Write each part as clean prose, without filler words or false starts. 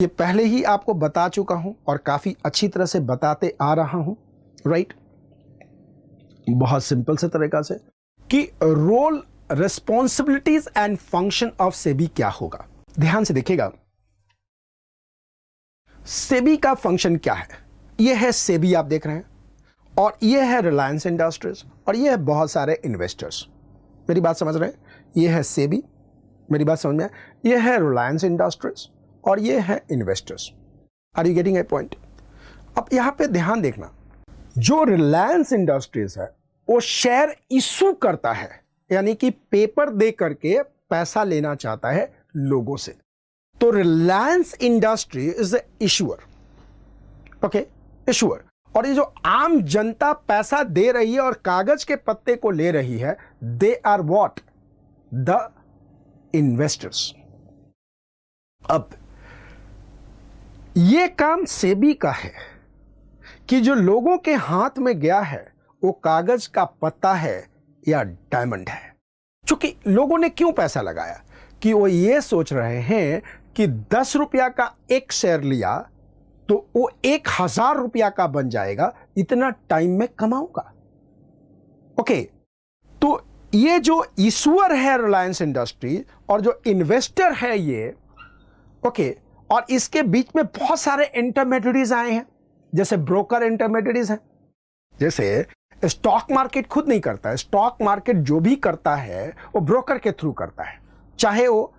ये पहले ही आपको बता चुका हूं और काफी अच्छी तरह से बताते आ रहा हूं, राइट। बहुत सिंपल से तरीका से कि role, responsibilities and function of SEBI क्या होगा। ध्यान से देखिएगा, सेबी का फंक्शन क्या है। यह है सेबी, आप देख रहे हैं, और यह है रिलायंस इंडस्ट्रीज, और यह है बहुत सारे इन्वेस्टर्स। मेरी बात समझ रहे हैं? यह है सेबी, मेरी बात समझ में आए? यह है रिलायंस इंडस्ट्रीज और ये है investors. Are you getting a point? अब यहां पे ध्यान देखना, जो रिलायंस इंडस्ट्रीज है वो शेयर इशू करता है, यानी कि पेपर दे करके पैसा लेना चाहता है लोगों से। तो Reliance industry is the issuer, okay, issuer. और ये जो आम जनता पैसा दे रही है और कागज के पत्ते को ले रही है, they are what? The investors. अब ये काम सेबी का है कि जो लोगों के हाथ में गया है वो कागज का पत्ता है या डायमंड है। क्योंकि लोगों ने क्यों पैसा लगाया? कि वो ये सोच रहे हैं कि 10 रुपया का एक शेयर लिया तो वो 1000 रुपया का बन जाएगा, इतना टाइम में कमाऊंगा। ओके, तो ये जो इशूअर है रिलायंस इंडस्ट्री और जो इन्वेस्टर है ये, ओके, और इसके बीच में बहुत सारे इंटरमीडिएटरीज आए हैं, जैसे ब्रोकर इंटरमीडिएटरीज हैं। जैसे स्टॉक मार्केट खुद नहीं करता है, स्टॉक मार्केट जो भी करता है वो ब्रोकर के थ्रू करता है, चाहे वो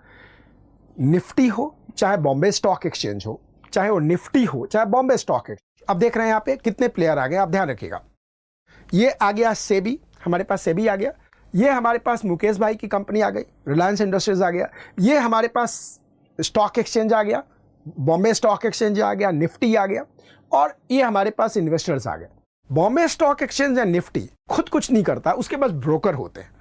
निफ्टी हो, चाहे बॉम्बे स्टॉक एक्सचेंज हो, चाहे वो निफ्टी हो, चाहे बॉम्बे स्टॉक एक्सचेंज। अब देख रहे हैं यहाँ पे कितने प्लेयर आ गए, आप ध्यान रखिएगा। ये आ गया सेबी, हमारे पास सेबी आ गया। ये हमारे पास मुकेश भाई की कंपनी आ गई, रिलायंस इंडस्ट्रीज आ गया। ये हमारे पास स्टॉक एक्सचेंज आ गया, बॉम्बे स्टॉक एक्सचेंज आ गया, निफ्टी आ गया, और ये हमारे पास इन्वेस्टर्स आ गए। बॉम्बे स्टॉक एक्सचेंज या निफ्टी खुद कुछ नहीं करता, उसके पास ब्रोकर होते हैं।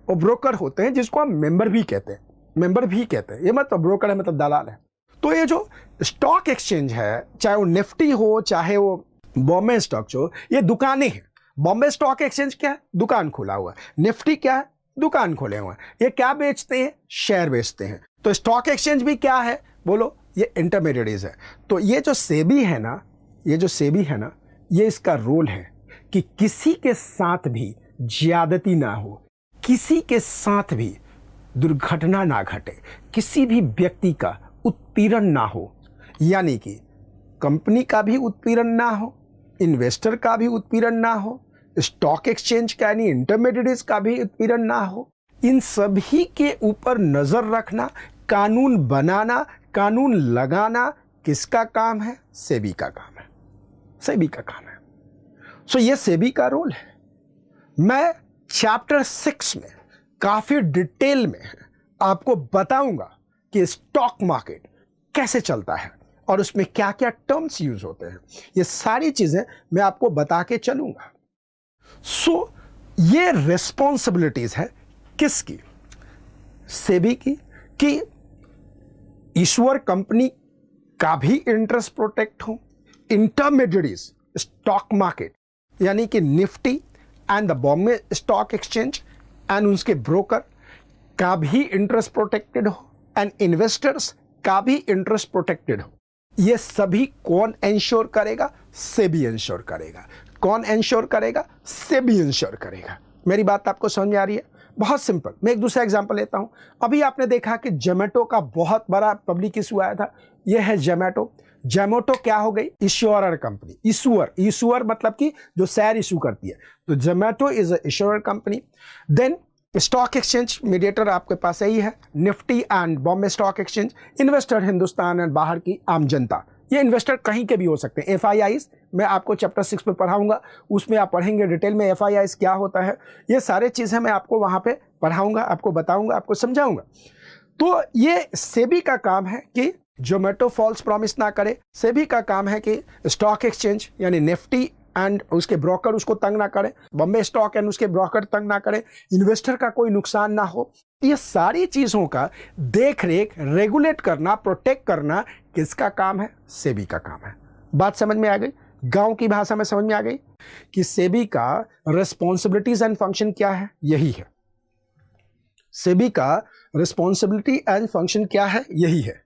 वो ब्रोकर होते हैं जिसको हम मेंबर भी कहते हैं, मेंबर भी कहते हैं। ये मतलब ब्रोकर है, मतलब दलाल है। तो ये जो स्टॉक एक्सचेंज है, चाहे वो निफ्टी हो, चाहे वो बॉम्बे स्टॉक हो, ये दुकानें हैं। बॉम्बे स्टॉक एक्सचेंज क्या है? दुकान खुला हुआ है। निफ्टी क्या है? दुकान खोले हुए हैं। ये क्या बेचते हैं? शेयर बेचते हैं। तो स्टॉक एक्सचेंज भी क्या है? बोलो, ये इंटरमीडिएटरीज है। तो ये जो सेबी है ना, ये जो सेबी है ना, ये इसका रोल है कि किसी के साथ भी ज्यादती ना हो, किसी के साथ भी दुर्घटना ना घटे, किसी भी व्यक्ति का उत्पीड़न ना हो, यानी कि कंपनी का भी उत्पीड़न ना हो, इन्वेस्टर का भी उत्पीड़न ना हो, स्टॉक एक्सचेंज का यानी इंटरमीडिएटरीज का भी उत्पीड़न ना हो। इन सभी के ऊपर नजर रखना, कानून बनाना, कानून लगाना किसका काम है? सेबी का काम है, सेबी का काम है। सो ये सेबी का रोल है। मैं चैप्टर 6 में काफी डिटेल में आपको बताऊंगा कि स्टॉक मार्केट कैसे चलता है और उसमें क्या क्या टर्म्स यूज होते हैं। ये सारी चीजें मैं आपको बता के चलूंगा। सो ये रिस्पॉन्सिबिलिटीज है किसकी? सेबी की, कि ईश्वर कंपनी का भी इंटरेस्ट प्रोटेक्ट हो, इंटरमीडिएटरीज स्टॉक मार्केट यानी कि Nifty and the Bombay stock exchange and उसके ब्रोकर का भी इंटरेस्ट प्रोटेक्टेड हो, एंड इन्वेस्टर्स का भी इंटरेस्ट प्रोटेक्टेड हो। ये सभी कौन इंश्योर करेगा? सेबी इंश्योर करेगा। कौन इंश्योर करेगा? सेबी इंश्योर करेगा। मेरी बात आपको समझ में आ रही है? बहुत सिंपल। मैं एक दूसरा एग्जांपल लेता हूं। अभी आपने देखा कि जोमेटो का बहुत बड़ा पब्लिक इशू आया था। यह है जोमेटो। जोमेटो क्या हो गई? इश्योरर कंपनी। इशूअर, इशूअर मतलब कि जो शेयर इशू करती है। तो Zomato is a issuer company. Then stock exchange mediator आपके पास यही है, Nifty and Bombay stock exchange. Investor Hindustan and बाहर की आम जनता। ये इन्वेस्टर कहीं के भी हो सकते हैं। एफआईआईज मैं आपको चैप्टर 6 में पढ़ाऊंगा, उसमें आप पढ़ेंगे डिटेल में एफआईआईज क्या होता है। ये सारे चीजें मैं आपको वहां पे पढ़ाऊंगा, आपको बताऊंगा, आपको समझाऊंगा। तो ये सेबी का काम है कि जोमेटो फॉल्स प्रॉमिस ना करे। सेबी का काम है कि स्टॉक एक्सचेंज यानी निफ्टी एंड उसके ब्रोकर उसको तंग ना करे, बॉम्बे स्टॉक एंड उसके ब्रोकर तंग ना करे, इन्वेस्टर का कोई नुकसान ना हो। ये सारी चीजों का देख रेख, रेगुलेट करना, प्रोटेक्ट करना किसका काम है? सेबी का काम है। बात समझ में आ गई? गांव की भाषा में समझ में आ गई कि सेबी का रिस्पॉन्सिबिलिटीज एंड फंक्शन क्या है? यही है। सेबी का रिस्पॉन्सिबिलिटी एंड फंक्शन क्या है? यही है।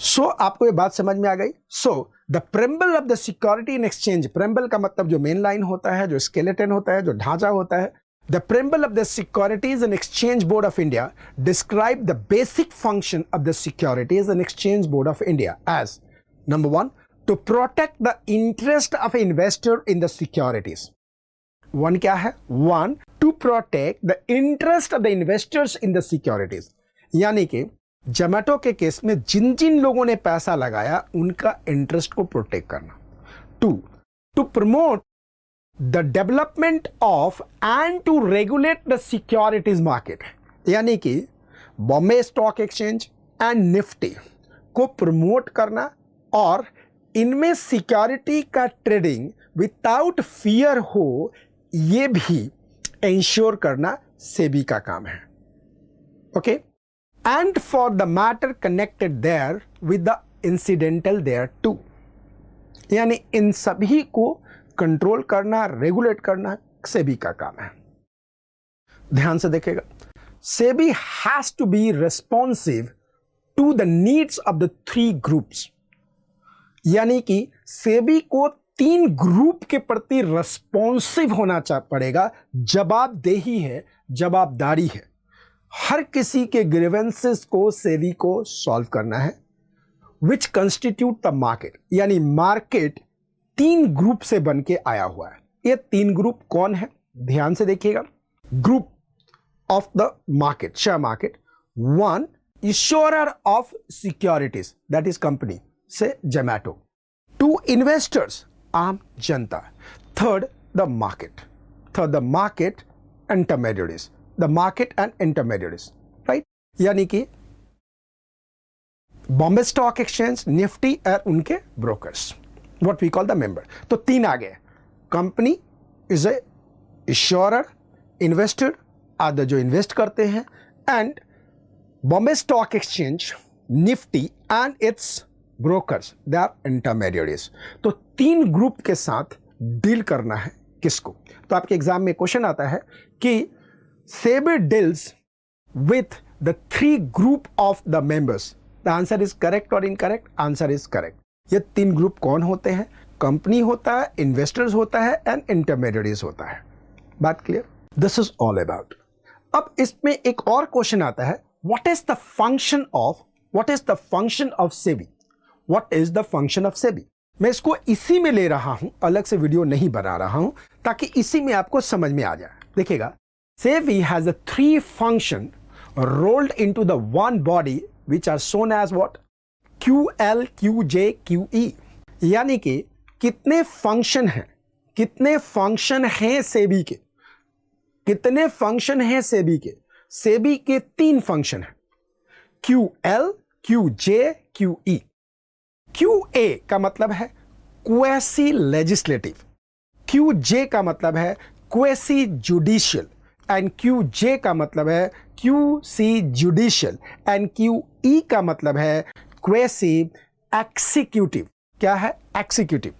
सो आपको ये बात समझ में आ गई। So the preamble of the security in exchange, preamble का मतलब जो मेन लाइन होता है, जो स्केलेटन होता है, जो ढांचा होता है। The preamble of the securities and exchange board of India describe the basic function of the securities and exchange board of India as number 1 to protect the interest of investor in the securities. 1 क्या है? 1 to protect the interest of the investors in the securities, यानी कि जोमैटो के case में जिन जिन लोगों ने पैसा लगाया उनका इंटरेस्ट को प्रोटेक्ट करना। 2 to promote the development of and to regulate the securities market, यानी कि Bombay stock exchange and Nifty को प्रमोट करना और इनमें सिक्योरिटी का ट्रेडिंग विदाउट फियर हो, यह भी इंश्योर करना सेबी का काम है। Okay, and for the matter connected there with the incidental there too, यानी इन सभी को कंट्रोल करना, रेगुलेट करना सेबी का काम है। ध्यान से देखिएगा, SEBI has to be responsive to the needs of the 3 groups, यानी कि सेबी को 3 ग्रुप के प्रति रेस्पॉन्सिव होना पड़ेगा। जवाबदेही है, जवाबदारी है। हर किसी के ग्रीवेंसेस को सेबी को सॉल्व करना है, विच कंस्टिट्यूट द मार्केट, यानी मार्केट 3 ग्रुप से बन के आया हुआ है। ये 3 ग्रुप कौन है? ध्यान से देखिएगा। Group of the market, share market. 1 issuer of securities, that is company से जोमैटो। 2 इन्वेस्टर्स, आम जनता। 3 the market, the market intermediates, the market and intermediates, right, यानी कि बॉम्बे स्टॉक एक्सचेंज, निफ्टी और उनके brokers, what we call the member. तो 3 आ गए। Company is a issuer, investor आदि जो इन्वेस्ट करते हैं, and Bombay stock exchange, Nifty and its brokers, they are intermediates. तो 3 ग्रुप के साथ डील करना है किसको? तो आपके एग्जाम में क्वेश्चन आता है कि SEBI deals with the 3 group of the members. The answer is correct or incorrect? Answer is correct. ये 3 ग्रुप कौन होते हैं? कंपनी होता है, इन्वेस्टर्स होता है एंड इंटरमीडिएट्स होता है। बात clear? This is all about. अब इसमें एक और क्वेश्चन आता है, what is the function of SEBI? What is the function of SEBI? मैं इसको इसी में ले रहा हूं, अलग से वीडियो नहीं बना रहा हूं, ताकि इसी में आपको समझ में आ जाए। देखिएगा, SEBI has a 3 function rolled into the one body which are shown as what? QL, QJ, QE, यानी कि कितने फंक्शन हैं, कितने फंक्शन हैं सेबी के, कितने फंक्शन हैं सेबी के? सेबी के 3 फंक्शन हैं, QL, QJ, QE। QA का मतलब है क्वेसी लेजिस्लेटिव, QJ का मतलब है क्वेसी जुडिशियल, एंड QJ का मतलब है QC जुडिशियल, एंड QE का मतलब है क्वेसी एक्सिक्यूटिव। क्या है? एक्सिक्यूटिव।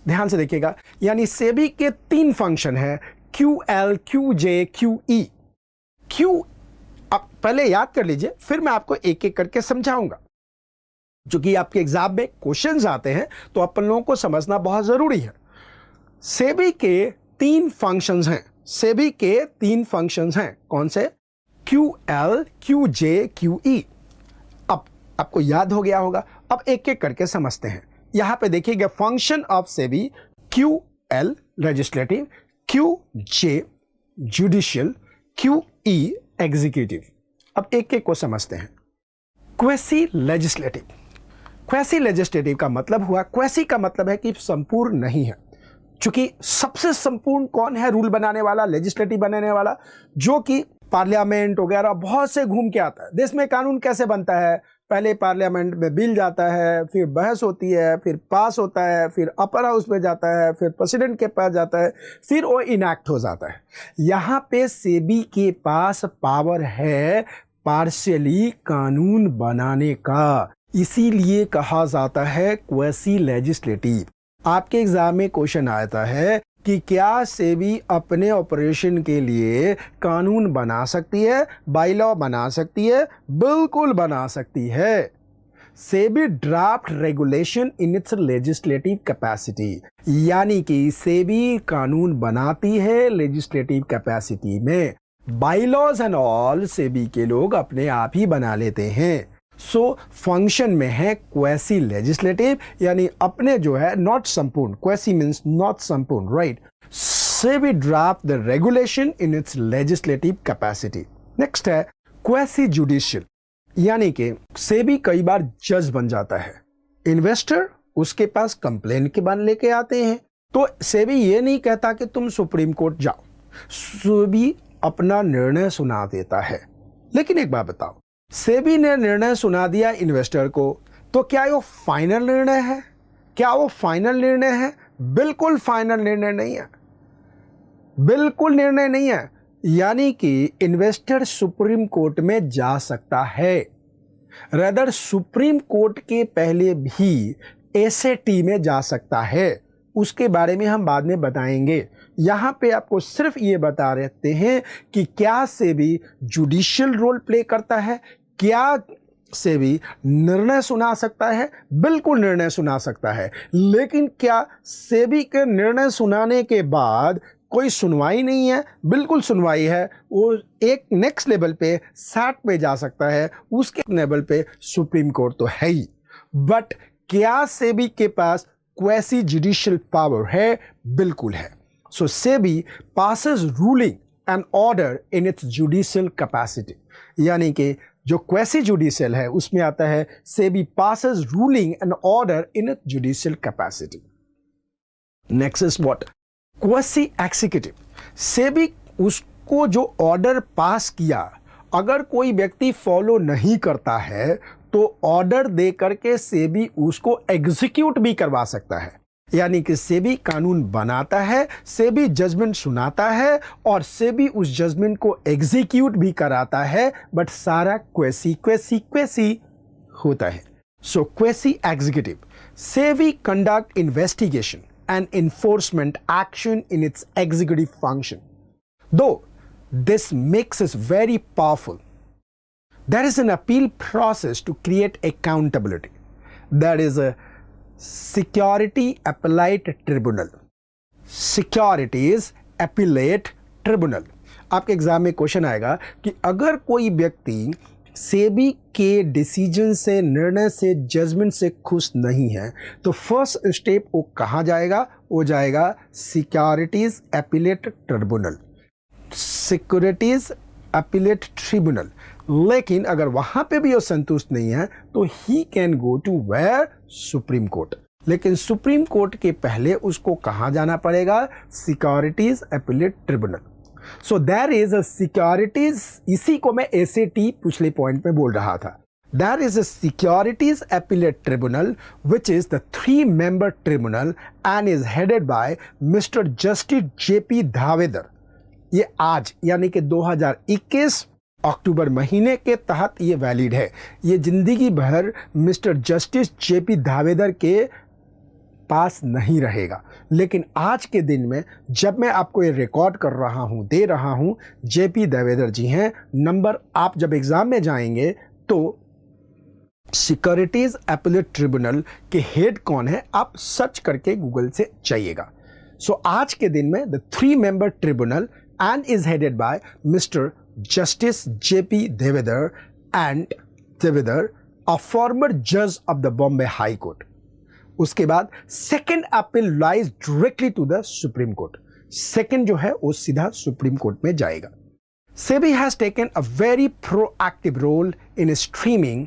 ध्यान से देखिएगा, यानी सेबी के 3 फंक्शन है, QL, QJ, QE। Q अब पहले याद कर लीजिए, फिर मैं आपको एक एक करके समझाऊंगा। चूंकि आपके एग्जाम में क्वेश्चंस आते हैं तो अपन लोगों को समझना बहुत जरूरी है। सेबी के 3 फंक्शंस हैं, सेबी के 3 फंक्शंस हैं। कौन से? QL, QJ, QE। अब आपको याद हो गया होगा, अब एक एक करके समझते हैं। यहां पे देखिएगा, function of SEBI, QL legislative, QJ judicial, QE executive. अब एक एक को समझते हैं। क्वेसी लेजिस्लेटिव, क्वेसी लेजिस्लेटिव का मतलब हुआ, क्वेसी का मतलब है कि संपूर्ण नहीं है। चूंकि सबसे संपूर्ण कौन है रूल बनाने वाला, लेजिस्लेटिव बनाने वाला, जो कि पार्लियामेंट वगैरह बहुत से घूम के आता है। देश में कानून कैसे बनता है? पहले पार्लियामेंट में बिल जाता है, फिर बहस होती है, फिर पास होता है, फिर अपर हाउस में जाता है, फिर प्रेसिडेंट के पास जाता है, फिर वो इनैक्ट हो जाता है। यहाँ पे सेबी के पास पावर है पार्शियली कानून बनाने का, इसीलिए कहा जाता है क्वेसी लेजिस्लेटिव। आपके एग्जाम में क्वेश्चन आता है कि क्या सेबी अपने ऑपरेशन के लिए कानून बना सकती है, बाई लॉ बना सकती है? बिल्कुल बना सकती है। SEBI draft regulation in its legislative capacity, यानी कि सेबी कानून बनाती है लेजिस्लेटिव कैपेसिटी में। बाईलॉज एंड ऑल सेबी के लोग अपने आप ही बना लेते हैं। सो फंक्शन में है क्वेसी लेजिस्लेटिव, यानी अपने जो है नॉट संपूर्ण, क्वेसी मीन्स नॉट संपूर्ण, right. SEBI draft the regulation in its legislative capacity. Next है क्वेसी जुडिशियल, यानी कि सेबी कई बार जज बन जाता है। इन्वेस्टर उसके पास कंप्लेन के बाद लेके आते हैं, तो सेबी ये नहीं कहता कि तुम सुप्रीम कोर्ट जाओ, सेबी अपना निर्णय सुना देता है। लेकिन एक बात बताओ, सेबी ने निर्णय सुना दिया इन्वेस्टर को, तो क्या वो फाइनल निर्णय है? क्या वो फाइनल निर्णय है? बिल्कुल फाइनल निर्णय नहीं है, बिल्कुल निर्णय नहीं है। यानी कि इन्वेस्टर सुप्रीम कोर्ट में जा सकता है। रदर सुप्रीम कोर्ट के पहले भी एसएटी में जा सकता है, उसके बारे में हम बाद में बताएंगे। यहाँ पे आपको सिर्फ ये बता रहते हैं कि क्या सेबी जुडिशियल रोल प्ले करता है, क्या सेबी निर्णय सुना सकता है? बिल्कुल निर्णय सुना सकता है। लेकिन क्या सेबी के निर्णय सुनाने के बाद कोई सुनवाई नहीं है? बिल्कुल सुनवाई है। वो एक नेक्स्ट लेवल पे सैट पे जा सकता है, उसके लेवल पे सुप्रीम कोर्ट तो है ही। बट क्या सेबी के पास क्वेसी जुडिशियल पावर है? बिल्कुल है। So SEBI passes ruling and order in its judicial capacity, यानी कि जो क्वेसी जुडिशियल है उसमें आता है SEBI passes ruling and order in its judicial capacity. Next is what? Quasi executive. SEBI उसको जो ऑर्डर पास किया, अगर कोई व्यक्ति फॉलो नहीं करता है तो ऑर्डर दे करके सेबी उसको एग्जीक्यूट भी करवा सकता है। यानी कि सेबी कानून बनाता है, सेबी जजमेंट सुनाता है और सेबी उस जजमेंट को एग्जीक्यूट भी कराता है, बट सारा क्वेसी क्वेसी क्वेसी होता है। So quasi executive, SEBI conduct investigation and enforcement action in its executive function. Though this mix is very powerful, there is an appeal process to create accountability. That is a Security Appellate Tribunal. Securities Appellate Tribunal. आपके exam में question आएगा कि अगर कोई व्यक्ति सेबी के decision से, निर्णय से, जजमेंट से खुश नहीं है तो फर्स्ट स्टेप वो कहाँ जाएगा? वो जाएगा securities appellate tribunal, securities appellate tribunal. लेकिन अगर वहाँ पे भी वो संतुष्ट नहीं है तो ही can go to where? Supreme court. लेकिन सुप्रीम कोर्ट के पहले उसको कहाँ जाना पड़ेगा? Securities appellate tribunal. So there is a securities, इसी को मैं एसएटी पिछले पॉइंट में बोल रहा था। There is a securities appellate tribunal which is the 3-member tribunal and is headed by mister justice JP Dhavedar. ये आज यानी कि 2021 अक्टूबर महीने के तहत ये वैलिड है। ये जिंदगी भर मिस्टर जस्टिस जेपी धावेदर के पास नहीं रहेगा। लेकिन आज के दिन में जब मैं आपको ये रिकॉर्ड कर रहा हूँ, दे रहा हूँ, जेपी धावेदर जी हैं। नंबर आप जब एग्जाम में जाएंगे तो सिक्योरिटीज अपीलेट ट्रिब्यूनल के हेड कौन है आप सर्च करके गूगल से जाइएगा। सो आज के दिन में the 3-member tribunal and is headed by mister justice JP Dhavedar and Dhavedar, a former जज of the Bombay high court. उसके बाद second appeal lies directly to the supreme court. Second जो है वो सीधा सुप्रीम कोर्ट में जाएगा। SEBI has taken a very proactive role in streaming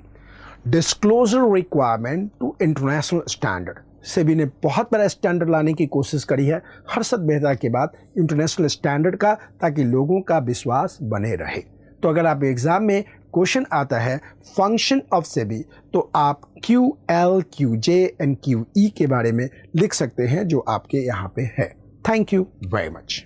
disclosure requirement to international standard. SEBI ने बहुत बड़ा स्टैंडर्ड लाने की कोशिश करी है हर्षद मेहता के बाद इंटरनेशनल स्टैंडर्ड का, ताकि लोगों का विश्वास बने रहे। तो अगर आप एग्जाम में क्वेश्चन आता है फंक्शन ऑफ सेबी तो आप QL, QJ एंड QE के बारे में लिख सकते हैं जो आपके यहाँ पे है। Thank you very much.